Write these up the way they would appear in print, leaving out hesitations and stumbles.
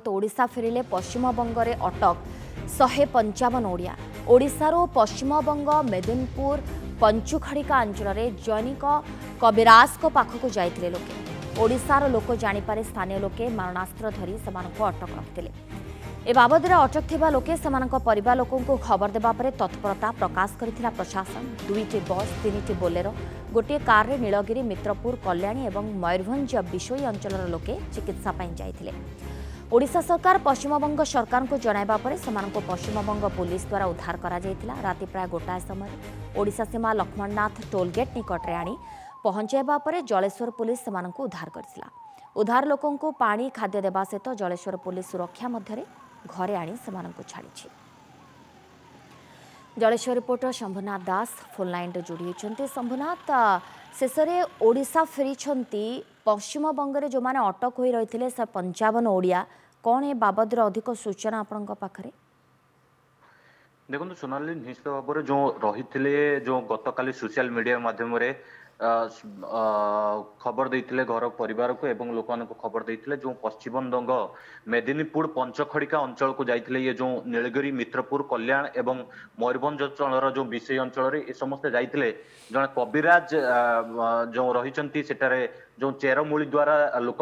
ओडिशा फेरिले पश्चिमबंग में अटक 155 ओडिया। ओडिशार पश्चिमबंग मेदिनीपुर पंचुखड़िका अंचल में जैनिक कबिराज पाखक जाते लोके। ओडिशार लोक जानीपारे स्थानीय लोके मारणास्त्र धरी से अटक रखिते। ए बाबद अटक थिबा लोके समानक परिवार लोकंकु खबर देबा परे तत्परता प्रकाश करिथिला प्रशासन। 2टी बस 3टी बोलेरो गोटे कार रे नीलगिरी मित्रपुर कल्याणी एवं मयूरभंज बिशोई अंचलर लोके चिकित्सा पाई जाइथिले। ओडिशा सरकार पश्चिमबंग सरकार को जणाइबा परे समानक पश्चिमबंग पुलिस द्वारा उद्धार करा जाइथिला। राति प्राय गोटाए समय ओडिशा सीमा लक्ष्मणनाथ टोलगेट निकट रे आनी पहुंचाइबा परे जलेश्वर पुलिस समानक उद्धार करथिला। उद्धार लोकंकु पानी खाद्य देबा सहित जलेश्वर पुलिस सुरक्षा मध्यरे घरे आनी समानंकु छाड़ी। जलेश्वर रिपोर्टर शंभुनाथ दास फोन लाइन जोड़ी होती। शंभुनाथ, शेष में ओडिशा फेरी पश्चिमबंग में जो मैंने अटक हो रही थे 55 ओडिया, कौन ए बाबद अधिक सूचना आपण पाखे? देखो सोनाली, निश्चित भाव में जो रही जो गतकाली सोशल मीडिया माध्यम खबर देते घर परिवार को एवं लोक खबर देते जो पश्चिमबंग मेदिनीपुर पंचखड़िका अंचल को जाते ये जो नीलगिरी मित्रपुर कल्याण एवं मयूरभंज अंचल जो विषय अंचल ये समस्ते जाते जड़े कबिराज जो रही जो चेरमूली द्वारा लोक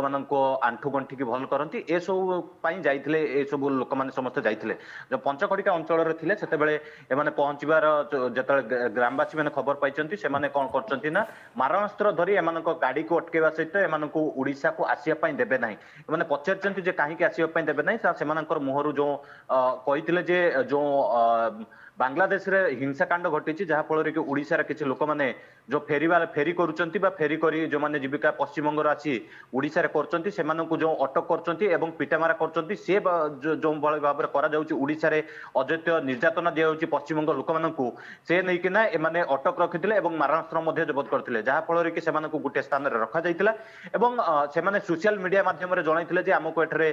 आंठू गंठी की भल करती ए सब जाइए ए सब लोक मैंने समस्ते जाइए जो पंचखड़िका अंचल थे से पहुंचबार जो ग्रामवासी मैंने खबर पाई से कौन कर मारणास्त्र धरी एम गाड़ी को अटकेवा सहित एम ओडिशा को आसवाई देवे ना मैंने पचार कहीं आसवाई देवे ना से मुहर जो कही जो बांग्लादेश रे हिंसाकांड घटी जहाँफल कि ओडिशार किसी लोक मैंने जो फेरी करुँच फेरी करी जो मैंने जीविका पश्चिमबंग आसी ओडिशा कर जो अटक कर पिटामारा कर जो भाव में ओडिशा अजैत्य निर्यातना दि पश्चिमबंग लोक मानू से नहीं एम अटक रखिते मारणास्त्र जबत करते जहाँफल कि गोटे स्थान में रखा जाता सोशल मीडिया माध्यम जनइले आमको एठारे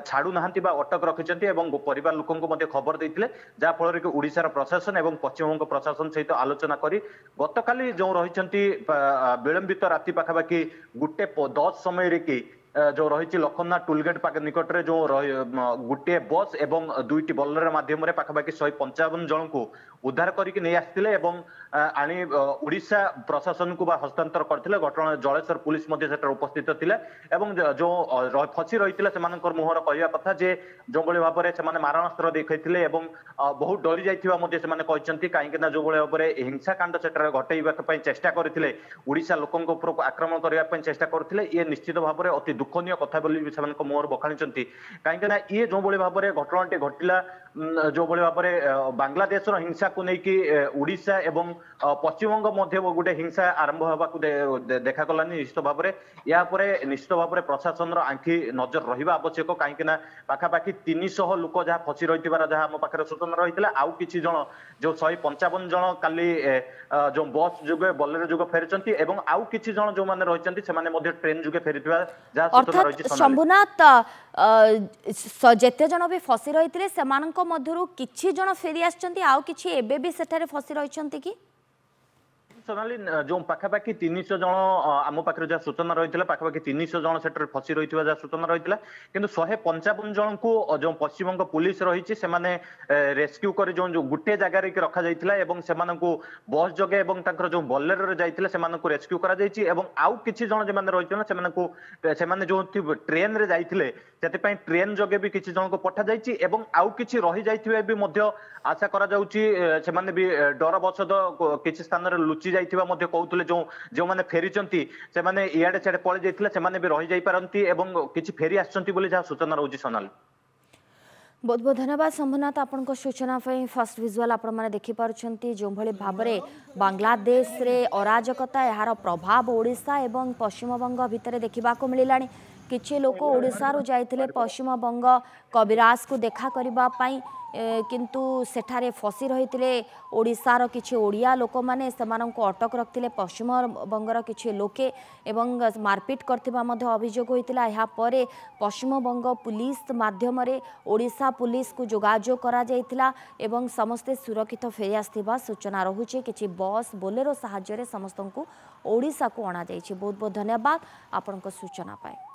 छाड़ू ना अटक रखिंट परिवार लोक खबर देते जहाँफल कि ओडिशार प्रशासन एवं पश्चिमबंग प्रशासन सहित आलोचना करी गतकाली जो रही विलंबित राति पाखापाखि 1:10 समय कि जो रही लखननाथ टोलगेट निकट में जो गोटे बस एवं 2टी बोलेरो माध्यम पाखापाखि 155 जन को उद्धार करके नहीं आसते आनी ओडिशा प्रशासन को हस्तांतर करते घटना जलेश्वर पुलिस उपस्थित थिले जो फसी रही मुहर कहवा कथा जो भाव में मारणास्त्र देखते बहुत डरी जाइए कहीं जो भाव में हिंसाकांड से घटाइवाई चेष्टा करते ओडिशा लोकों उपरको आक्रमण करने चेष्टा करते ये निश्चित भाव में अति दुखनीय कथा मुहर बखाणी कहीं ये जो भाव में घटनाटी घटला जो भाव में बांग्लादेश हिंसा को लेकिन ओडिशा एवं पश्चिमबंग मध्य गोटे हिंसा आरंभ होगा देखागलानी निश्चित भाव में या निश्चित भाव में प्रशासन आंखि नजर रहा आवश्यक कहीं पाखापाखि 300 लोक जहाँ फसी रही जहाँ आम पाखे सूचना रही है आउ कि जन जो 155 जन काली जो बस जुगे बोलेरो जुगे फेरी आउ कि जन जो मैंने रही ट्रेन जुगे फेरी शंभुनाथ जेते जन भी फसी रही किछि जन फेरी आछंती आउ किछि एबे भी सेठारे फसी रही कि सोनाली जो पाखापाखि 300 जन आम पाखे जहाँ सूचना रही है पाखापाखि 300 जन से फसी रही जहाँ सूचना रही है किंतु 155 जन को जो पश्चिमबंग पुलिस रही से रेस्क्यू कर जो गोटे जगार रखा जाता बस जगे जो बोलेरो जाते से रेस्क्यू कर आउ किसी जन जो रही जो ट्रेन रे जाते ट्रेन जगे भी किसी जन को पठा जाइए आउ कि रही जाइए भी आशा करा भी डर बसद किसी स्थान लुचि कहते जो मैंने फेरी से इे सियाड़े पलि जाते भी रही जापारती किसी फेरी आसना सूचना रोचे सोनाली। बहुत बहुत धन्यवाद शंभुनाथ आपन सूचना फर्स्ट विजुअल आपने देखिपुंट जो भाव में बांग्लादेश रे अराजकता यार प्रभाव ओडिशा एवं पश्चिमबंग भितर देखा मिलला। किछि लोक ओडिशारू जाइथिले पश्चिमबंग कबिराज को देखा करने किंतु सेठारे फसी रही ओडिशार किछि ओडिया लोक माने सेमानंको अटक रखिले पश्चिमबंगर किछि लोके एवं मारपीट करथिबा मध्ये अभियोग होइतिला। या परे पश्चिमबंग पुलिस माध्यम रे ओडिशा पुलिस को जोगाजोग करा जाइतिला एवं समस्ते सुरक्षित फेरी आस्थिबा सूचना रहुछि। किछि बस बोलेरो सहाय्य रे समस्तंको ओडिशा को अणा जाइछि। बहुत बहुत धन्यवाद आपनको सूचना पाए।